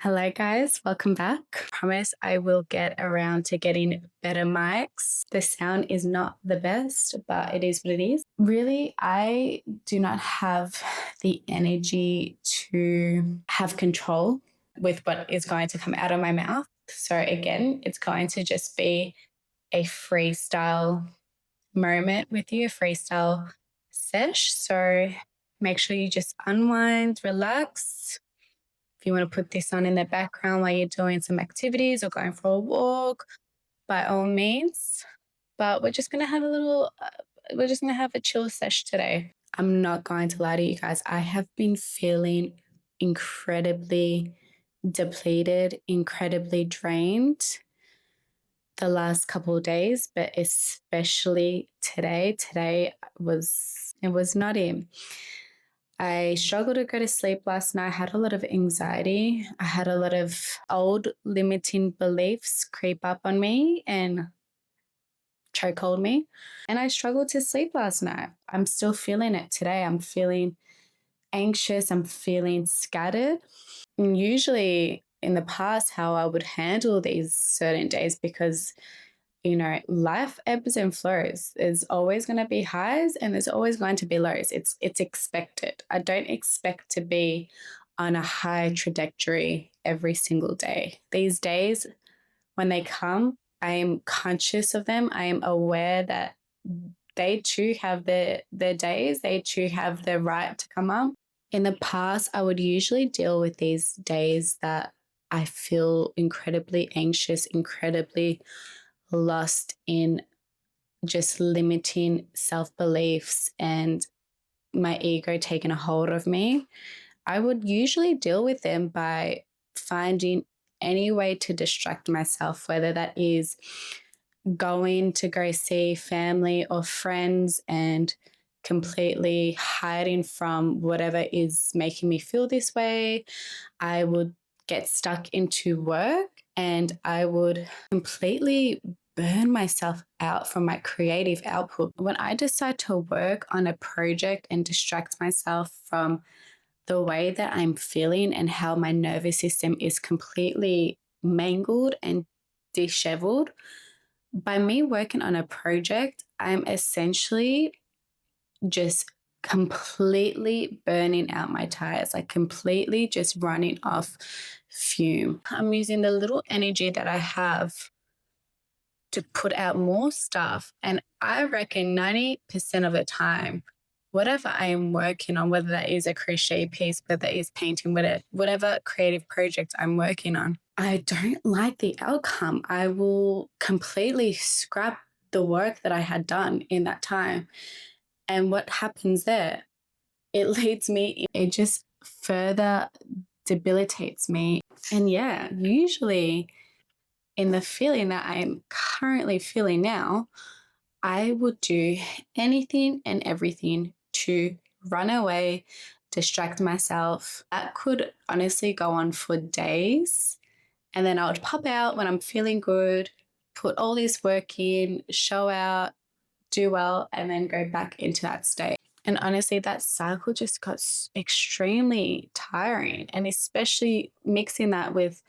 Hello, guys. Welcome back. Promise I will get around to getting better mics. The sound is not the best, but it is what it is. Really, I do not have the energy to have control with what is going to come out of my mouth. So, again, it's going to just be a freestyle moment with you, a freestyle sesh. So, make sure you just unwind, relax. If you want to put this on in the background while you're doing some activities or going for a walk, by all means. But we're just going to have a chill sesh today. I'm not going to lie to you guys. I have been feeling incredibly depleted, incredibly drained the last couple of days, but especially today. It was not in. I struggled to go to sleep last night. I had a lot of anxiety. I had a lot of old limiting beliefs creep up on me and chokehold me. And I struggled to sleep last night. I'm still feeling it today. I'm feeling anxious. I'm feeling scattered. And usually in the past, how I would handle these certain days, because life ebbs and flows. There's always going to be highs and there's always going to be lows. It's expected. I don't expect to be on a high trajectory every single day. These days, when they come, I am conscious of them. I am aware that they too have their days. They too have the right to come up. In the past, I would usually deal with these days that I feel incredibly anxious, incredibly lost in just limiting self-beliefs and my ego taking a hold of me. I would usually deal with them by finding any way to distract myself, whether that is going to go see family or friends and completely hiding from whatever is making me feel this way. I would get stuck into work and I would completely burn myself out from my creative output. When I decide to work on a project and distract myself from the way that I'm feeling and how my nervous system is completely mangled and disheveled, by me working on a project, I'm essentially just completely burning out my tires, like completely just running off fume. I'm using the little energy that I have to put out more stuff. And I reckon 90% of the time, whatever I am working on, whether that is a crochet piece, whether that is painting, whatever creative project I'm working on, I don't like the outcome. I will completely scrap the work that I had done in that time. And what happens there? It leads me, it just further debilitates me. And yeah, usually in the feeling that I'm currently feeling now, I would do anything and everything to run away, distract myself. That could honestly go on for days. And then I would pop out when I'm feeling good, put all this work in, show out, do well, and then go back into that state. And honestly, that cycle just got extremely tiring. And especially mixing that with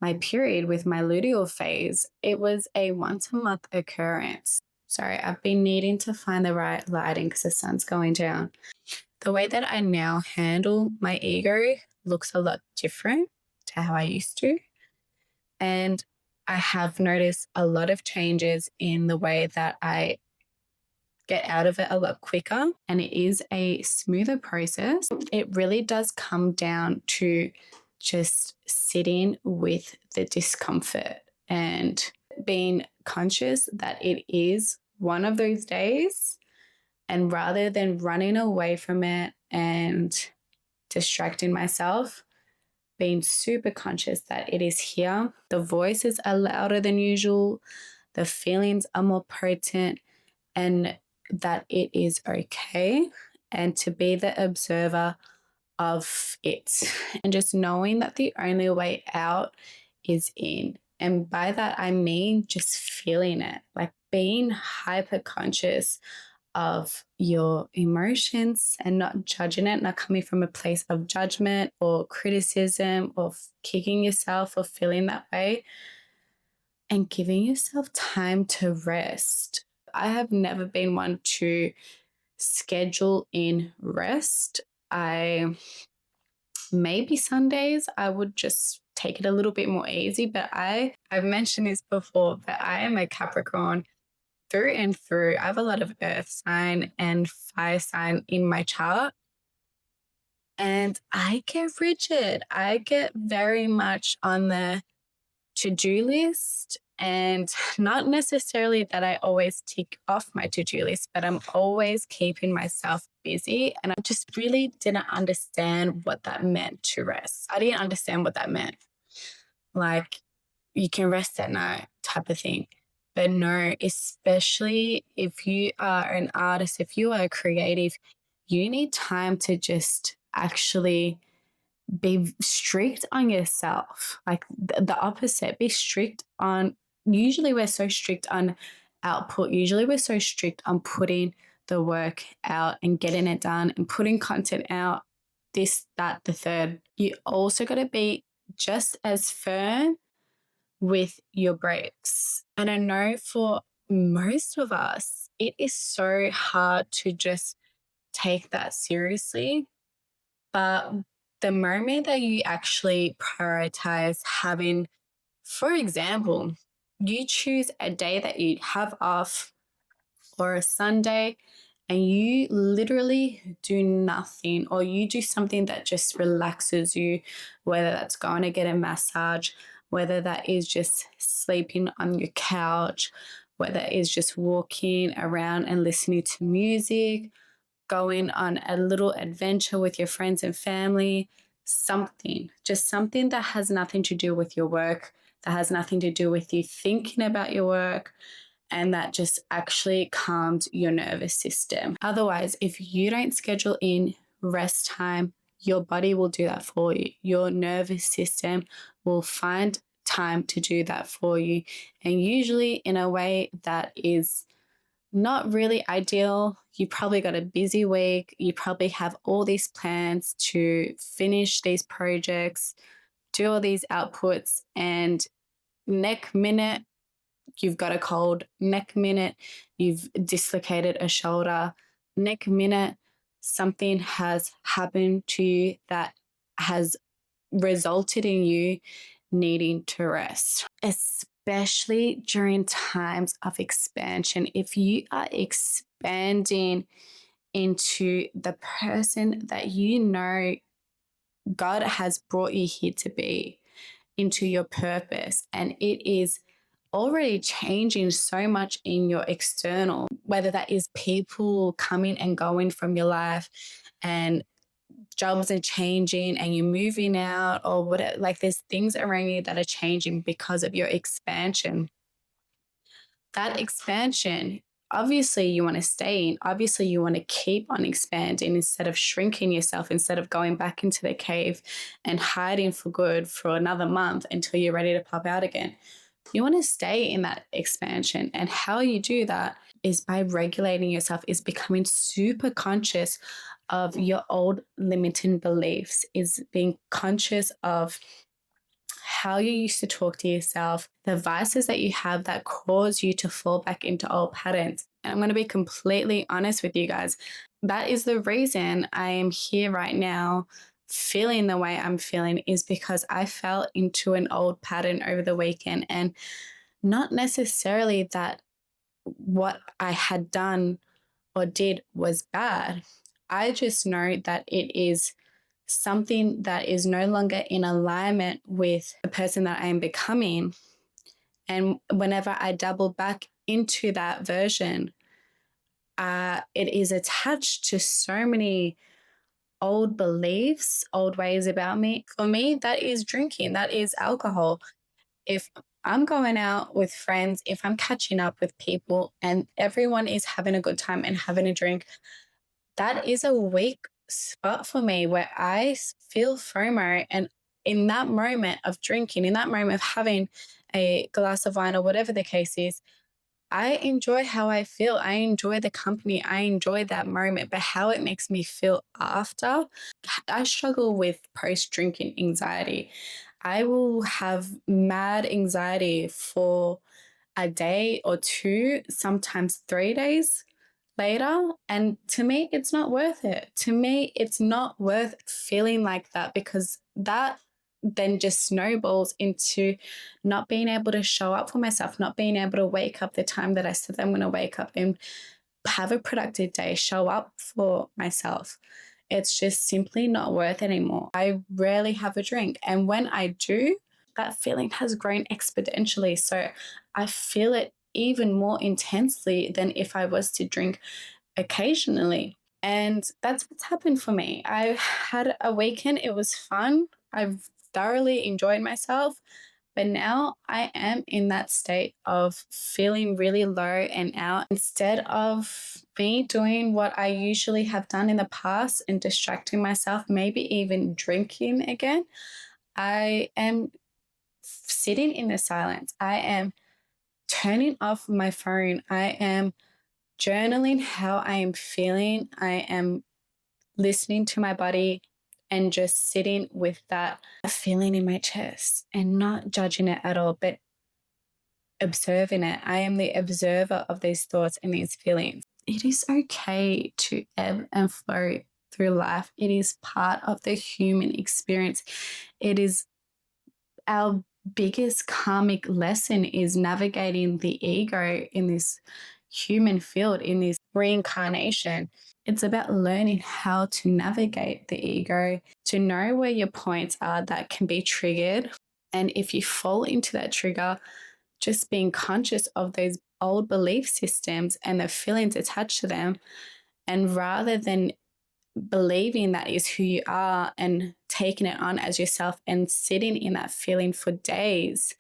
my period, with my luteal phase, it was a once a month occurrence. Sorry, I've been needing to find the right lighting because the sun's going down. The way that I now handle my ego looks a lot different to how I used to. And I have noticed a lot of changes in the way that I get out of it a lot quicker, and it is a smoother process. It really does come down to just sitting with the discomfort and being conscious that it is one of those days, and rather than running away from it and distracting myself, being super conscious that it is here. The voices are louder than usual, the feelings are more potent, and that it is okay, and to be the observer of it, and just knowing that the only way out is in. And by that, I mean just feeling it, like being hyper conscious of your emotions and not judging it, not coming from a place of judgment or criticism or kicking yourself or feeling that way, and giving yourself time to rest. I have never been one to schedule in rest. I maybe Sundays I would just take it a little bit more easy, but I've mentioned this before, but I am a Capricorn through and through. I have a lot of earth sign and fire sign in my chart. And I get rigid. I get very much on the to-do list, and not necessarily that I always tick off my to-do list, but I'm always keeping myself busy. And I just really didn't understand what that meant to rest. I didn't understand what that meant. Like, you can rest at night type of thing. But no, especially if you are an artist, if you are a creative, you need time to just actually be strict on yourself. Like the opposite, be strict on, usually we're so strict on output. Usually we're so strict on putting the work out and getting it done and putting content out, this, that, the third. You also got to be just as firm with your breaks. And I know for most of us, it is so hard to just take that seriously. But the moment that you actually prioritize having, for example, you choose a day that you have off or a Sunday and you literally do nothing, or you do something that just relaxes you, whether that's going to get a massage, whether that is just sleeping on your couch, whether it is just walking around and listening to music, going on a little adventure with your friends and family, something, just something that has nothing to do with your work, that has nothing to do with you thinking about your work, and that just actually calms your nervous system. Otherwise, if you don't schedule in rest time, your body will do that for you. Your nervous system will find time to do that for you, and usually in a way that is not really ideal. You probably got a busy week. You probably have all these plans to finish these projects, do all these outputs, and next minute, you've got a cold. Next minute, you've dislocated a shoulder. Next minute, something has happened to you that has resulted in you needing to rest, especially during times of expansion. If you are expanding into the person that you know God has brought you here to be, into your purpose, and it is already changing so much in your external, whether that is people coming and going from your life and jobs are changing and you're moving out or whatever, like there's things around you that are changing because of your expansion. That expansion, obviously you want to stay in, obviously you want to keep on expanding instead of shrinking yourself, instead of going back into the cave and hiding for good for another month until you're ready to pop out again. You want to stay in that expansion. And how you do that is by regulating yourself, is becoming super conscious of your old limiting beliefs, is being conscious of how you used to talk to yourself, the vices that you have that cause you to fall back into old patterns. And I'm going to be completely honest with you guys. That is the reason I am here right now feeling the way I'm feeling, is because I fell into an old pattern over the weekend, and not necessarily that what I had done or did was bad. I just know that it is something that is no longer in alignment with the person that I am becoming. And whenever I double back into that version, it is attached to so many old beliefs, old ways about me. For me, that is drinking, that is alcohol. If I'm going out with friends, if I'm catching up with people and everyone is having a good time and having a drink, that is a weak spot for me where I feel FOMO. And in that moment of drinking, in that moment of having a glass of wine or whatever the case is, I enjoy how I feel. I enjoy the company. I enjoy that moment, but how it makes me feel after, I struggle with post drinking anxiety. I will have mad anxiety for a day or two, sometimes 3 days later. And to me, it's not worth it. To me, it's not worth feeling like that, because that then just snowballs into not being able to show up for myself, not being able to wake up the time that I said I'm going to wake up and have a productive day, show up for myself. It's just simply not worth it anymore. I rarely have a drink. And when I do, that feeling has grown exponentially. So I feel it even more intensely than if I was to drink occasionally. And that's what's happened for me. I had a weekend, it was fun. I've thoroughly enjoyed myself. But now I am in that state of feeling really low and out. Instead of me doing what I usually have done in the past and distracting myself, maybe even drinking again, I am sitting in the silence. I am turning off my phone. I am journaling how I am feeling. I am listening to my body and just sitting with that feeling in my chest and not judging it at all, but observing it. I am the observer of these thoughts and these feelings. It is okay to ebb and flow through life. It is part of the human experience. It is our biggest karmic lesson, is navigating the ego in this human field, in this reincarnation. It's about learning how to navigate the ego, to know where your points are that can be triggered. And if you fall into that trigger, just being conscious of those old belief systems and the feelings attached to them. And rather than believing that is who you are and taking it on as yourself and sitting in that feeling for days,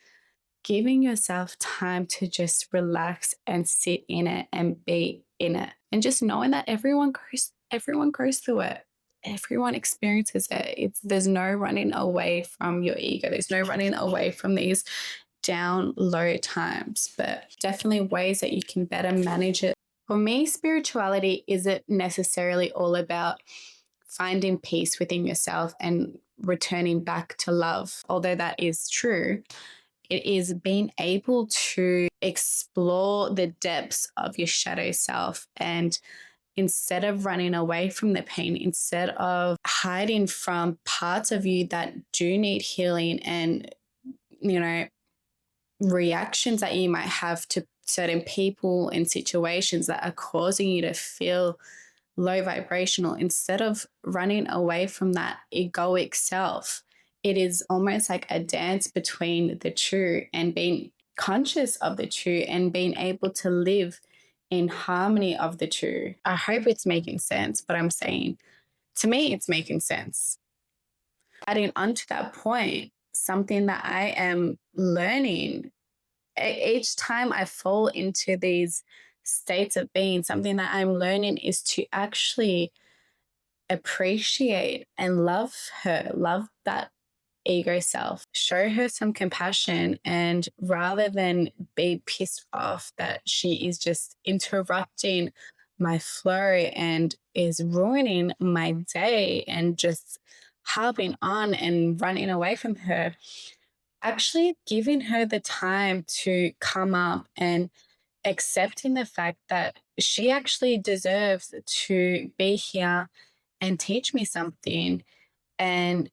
giving yourself time to just relax and sit in it and be in it. And just knowing that everyone goes through it. Everyone experiences it. There's no running away from your ego. There's no running away from these down low times, but definitely ways that you can better manage it. For me, spirituality isn't necessarily all about finding peace within yourself and returning back to love, although that is true. It is being able to explore the depths of your shadow self, and instead of running away from the pain, instead of hiding from parts of you that do need healing and, reactions that you might have to certain people and situations that are causing you to feel low vibrational, instead of running away from that egoic self, it is almost like a dance between the two and being conscious of the two and being able to live in harmony of the two. I hope it's making sense, but I'm saying, to me, it's making sense. Adding on to that point, something that I am learning each time I fall into these states of being, something that I'm learning is to actually appreciate and love her, love that ego self, show her some compassion. And rather than be pissed off that she is just interrupting my flow and is ruining my day and just harping on and running away from her, actually giving her the time to come up and accepting the fact that she actually deserves to be here and teach me something. And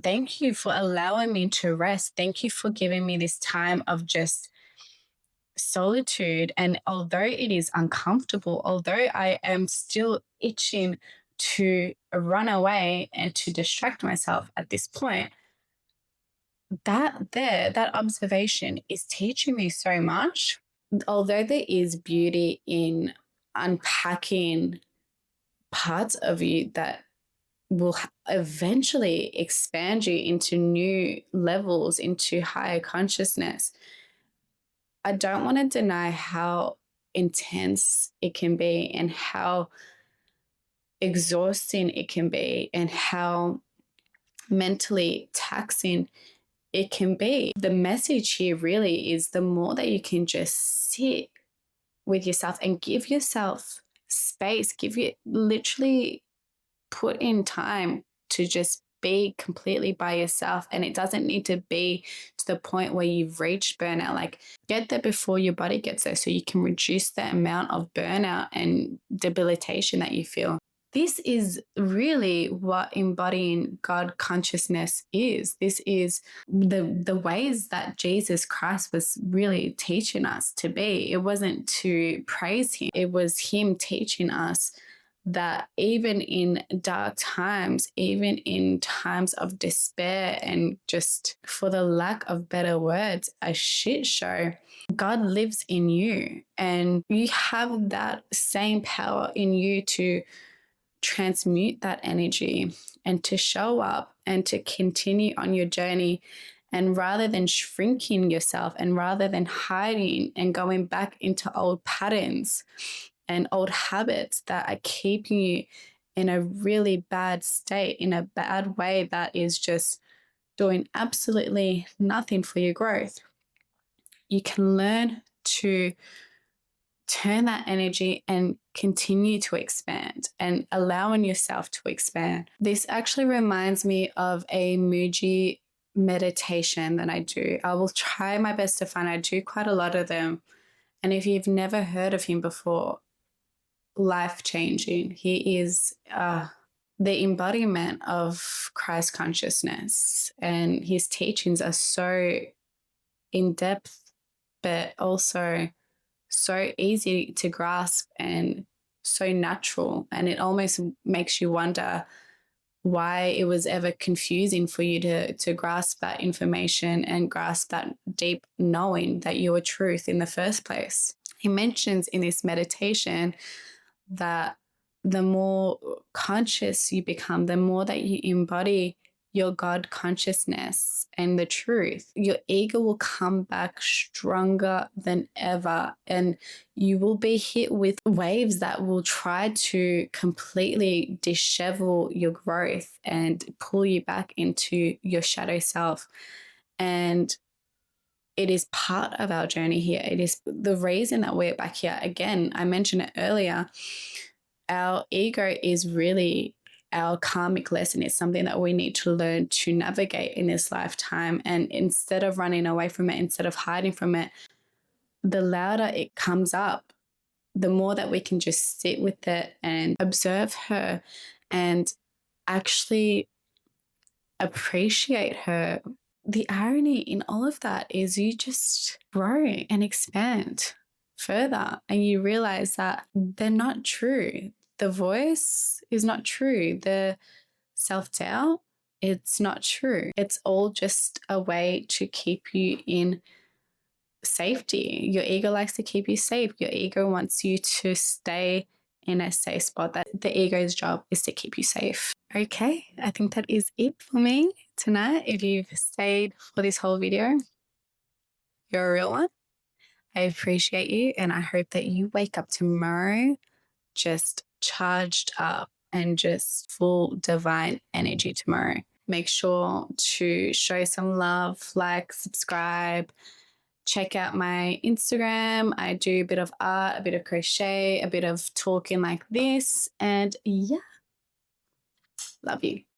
thank you for allowing me to rest. Thank you for giving me this time of just solitude. And although it is uncomfortable, although I am still itching to run away and to distract myself at this point, that observation is teaching me so much. Although there is beauty in unpacking parts of you that will eventually expand you into new levels, into higher consciousness, I don't want to deny how intense it can be and how exhausting it can be and how mentally taxing it can be. The message here really is, the more that you can just sit with yourself and give yourself space. Literally put in time to just be completely by yourself. And it doesn't need to be to the point where you've reached burnout. Like, get there before your body gets there so you can reduce the amount of burnout and debilitation that you feel. This is really what embodying God consciousness is. This is the ways that Jesus Christ was really teaching us to be. It wasn't to praise him. It was him teaching us that even in dark times, even in times of despair and just, for the lack of better words, a shit show, God lives in you, and you have that same power in you to transmute that energy and to show up and to continue on your journey. And rather than shrinking yourself and rather than hiding and going back into old patterns and old habits that are keeping you in a really bad state, in a bad way that is just doing absolutely nothing for your growth, you can learn to turn that energy and continue to expand and allowing yourself to expand. This actually reminds me of a Muji meditation that I do. I will try my best to find. I do quite a lot of them. And if you've never heard of him before, life-changing. He is the embodiment of Christ consciousness, and his teachings are so in-depth, but also so easy to grasp and so natural. And it almost makes you wonder why it was ever confusing for you to grasp that information and grasp that deep knowing that you were truth in the first place. He mentions in this meditation that the more conscious you become, the more that you embody your God consciousness and the truth, your ego will come back stronger than ever. And you will be hit with waves that will try to completely dishevel your growth and pull you back into your shadow self. And it is part of our journey here. It is the reason that we're back here. Again, I mentioned it earlier. Our ego is really our karmic lesson. It's something that we need to learn to navigate in this lifetime. And instead of running away from it, instead of hiding from it, the louder it comes up, the more that we can just sit with it and observe her and actually appreciate her. The irony in all of that is you just grow and expand further and you realize that they're not true. The voice is not true. The self-doubt, it's not true. It's all just a way to keep you in safety. Your ego likes to keep you safe. Your ego wants you to stay in a safe spot. That the ego's job is to keep you safe. Okay, I think that is it for me tonight. If you've stayed for this whole video, you're a real one. I appreciate you, and I hope that you wake up tomorrow just charged up and just full divine energy tomorrow. Make sure to show some love, like, subscribe, check out my Instagram. I do a bit of art, a bit of crochet, a bit of talking like this, and yeah, love you.